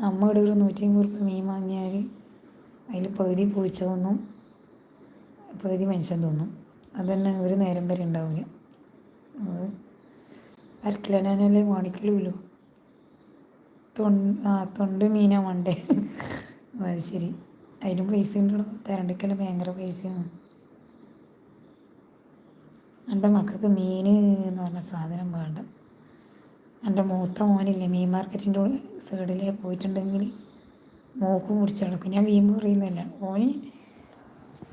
നമ്മ ഇവിടെ ഒരു 150 മീൻ വാങ്ങിയാൽ അതിൽ പകുതി പൂച്ച തിന്നും, പകുതി മനുഷ്യൻ തിന്നും. അത് തന്നെ ഒരു നേരം വരെ ഉണ്ടാവില്ല. അത് അരക്കിലോനല്ലേ വാങ്ങിക്കലുള്ളൂ. തൊണ്ട് മീനാ വേണ്ടേ. അത് ശരി, അതിനും പൈസ ഉണ്ടോ? തരണ്ടിക്കെല്ലാം ഭയങ്കര പൈസയാണ്. എൻ്റെ മക്കൾക്ക് മീൻ എന്ന് പറഞ്ഞ സാധനം വേണ്ട. എൻ്റെ മൂത്ത മോനില്ലേ, മീൻ മാർക്കറ്റിൻ്റെ സൈഡിൽ പോയിട്ടുണ്ടെങ്കിൽ മോക്കും പിടിച്ച് നടക്കും. ഞാൻ മീൻ പറയുന്നില്ല, ഓന്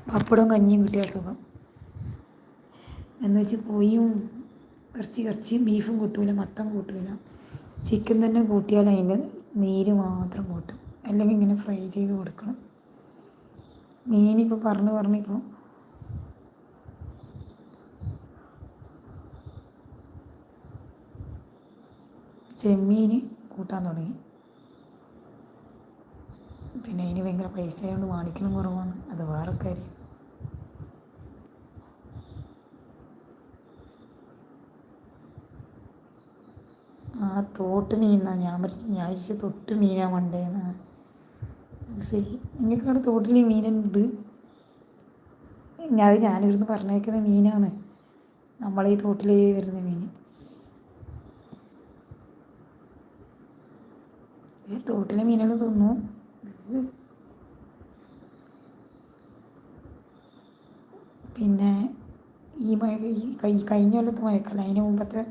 പപ്പടവും കഞ്ഞിയും കിട്ടിയ സുഖം. എന്ന് വെച്ച് കോഴിയും ഇറച്ചിയും ബീഫും കൂട്ടൂല, മട്ടൻ കൂട്ടൂല. ചിക്കൻ തന്നെ കൂട്ടിയാൽ അതിൻ്റെ നീര് മാത്രം കൂട്ടും, അല്ലെങ്കിൽ ഇങ്ങനെ ഫ്രൈ ചെയ്ത് കൊടുക്കണം. മീനിപ്പോൾ പറഞ്ഞിപ്പോൾ ചെമ്മീൻ കൂട്ടാൻ തുടങ്ങി. പിന്നെ അതിന് ഭയങ്കര പൈസ കൊണ്ട് വാങ്ങിക്കലും കുറവാണ്, അത് വേറെ കാര്യം. തോട്ട് മീനാണ് ഞാൻ വിചാരിച്ച തൊട്ട് മീനാണ് വേണ്ടതെന്ന്. ശരി, എനിക്കവിടെ തോട്ടിൽ മീനുണ്ട്. ഞാനിവിടുന്ന് പറഞ്ഞേക്കുന്ന മീനാണ്, നമ്മളീ തോട്ടിൽ വരുന്ന മീൻ. തോട്ടിലെ മീനുകൾ തിന്നു. പിന്നെ കഴിഞ്ഞ കൊല്ലത്ത് മഴക്കല്ല, അതിന് മുമ്പത്തെ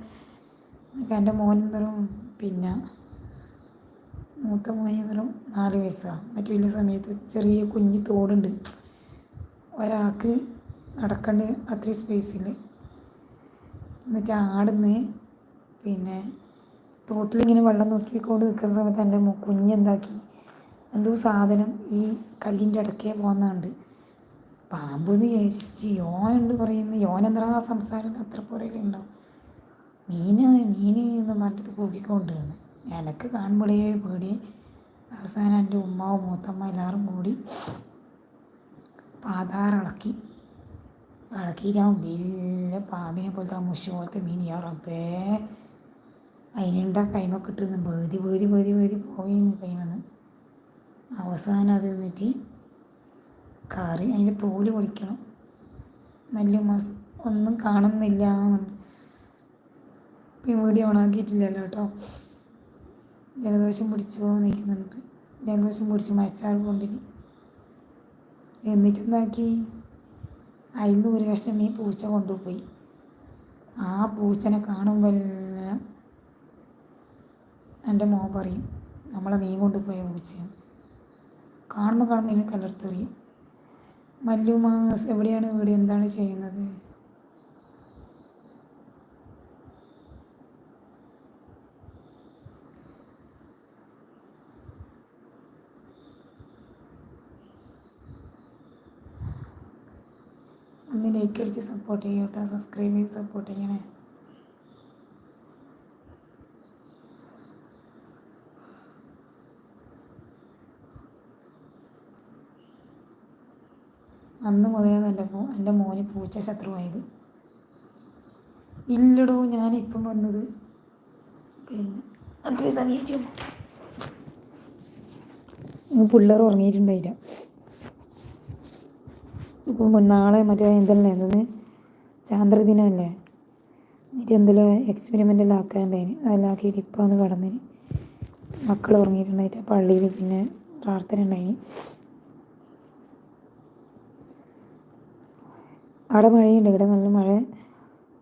എൻ്റെ മോനെന്തറും പിന്നെ മൂത്ത മോനെന്തറും 4 വയസ്സാണ്. മറ്റു വലിയ സമയത്ത് ചെറിയ കുഞ്ഞ് തോടുണ്ട്, ഒരാൾക്ക് നടക്കേണ്ട അത്രയും സ്പേസിൽ. എന്നിട്ട് ആടുന്ന് പിന്നെ തോട്ടിലിങ്ങനെ വെള്ളം നോക്കിക്കൊണ്ട് നിൽക്കുന്ന സമയത്ത് എൻ്റെ കുഞ്ഞെന്താക്കി, എന്തോ സാധനം ഈ കല്ലിൻ്റെ ഇടയ്ക്കേ പോകുന്നുണ്ട്. പാമ്പെന്ന് ചോദിച്ചിട്ട് യോനുണ്ട് പറയുന്നത്, യോനെന്താ സംസാരം അത്ര പുറകിലുണ്ടാവും. മീൻ എന്ന് പറഞ്ഞിട്ട് കൂക്കിക്കൊണ്ട് വന്ന് എനിക്ക് കാണുമ്പോഴേ പേടി. അവസാനം എൻ്റെ ഉമ്മാവും മൂത്തമ്മ എല്ലാവരും കൂടി ഇളക്കിയിട്ടാവും വലിയ പാമ്പിനെ പോലത്തെ ആ മുഷി പോലത്തെ മീൻ. റബ്ബേ, അതിനുണ്ട കൈമ കിട്ടുന്നു വേതി പോയിന്ന് കൈമെന്ന്. അവസാനം അത് നിന്നിട്ട് കറി, അതിൻ്റെ തോല് പൊളിക്കണം. ഒന്നും കാണുന്നില്ല. ഇപ്പം വീഡിയോ ഓണാക്കിയിട്ടില്ലല്ലോ കേട്ടോ. ജലദോഷം പിടിച്ചു പോകാൻ നിൽക്കുന്നുണ്ട്. ജലദോഷം പിടിച്ച് മഴച്ചാറ് കൊണ്ടിന്. എന്നിട്ടെന്താക്കി, അതിൽ നിന്ന് ഒരു കഷ്ണം ഈ പൂച്ച കൊണ്ടുപോയി. ആ പൂച്ചനെ കാണുമ്പോഴെല്ലാം എൻ്റെ മോൻ പറയും നമ്മളെ മീൻ കൊണ്ടുപോയ പൂച്ചയാണ്. കാണുമ്പോൾ എനിക്ക് കലർത്തെറിയും. മല്ലുമാസ് എവിടെയാണ്, ഇവിടെ എന്താണ് ചെയ്യുന്നത്? ഒന്ന് ലൈക്ക് അടിച്ച് സപ്പോർട്ട് ചെയ്യൂ കേട്ടോ, സബ്സ്ക്രൈബ് ചെയ്ത് സപ്പോർട്ട് ചെയ്യണേ. അന്ന് മുതലാണ് എൻ്റെ മോന് പൂച്ച ശത്രുവായത്. ഇല്ലടോ, ഞാനിപ്പം വന്നത് പിന്നെ അത്രയും സമയത്ത് പിള്ളേർ ഉറങ്ങിയിട്ടുണ്ടായില്ല. ഇപ്പം നാളെ മറ്റേ എന്തെല്ലാം ചാന്ദ്രദിനമല്ലേ, എന്നിട്ട് എന്തെല്ലാം എക്സ്പെരിമെൻ്റെല്ലാം ആക്കാനുണ്ടായിന്. അതെല്ലാം ആക്കിയിട്ട് ഇപ്പം ഒന്ന് കടന്നിന്. മക്കൾ ഉറങ്ങിയിട്ടുണ്ടായിട്ട് പള്ളിയിൽ പിന്നെ പ്രാർത്ഥന ഉണ്ടായിന്. അവിടെ മഴയുണ്ട്, ഇവിടെ നല്ല മഴ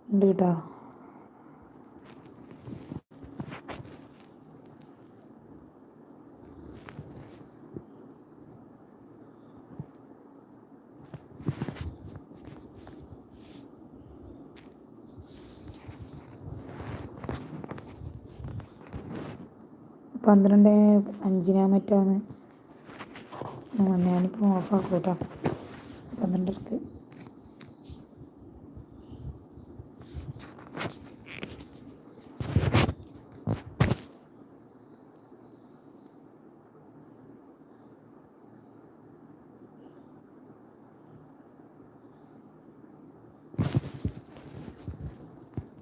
ഉണ്ട് കേട്ടോ. പന്ത്രണ്ട് 5 മറ്റാണ്. ഞാനിപ്പോൾ ഓഫാക്കും കേട്ടോ, 12:00.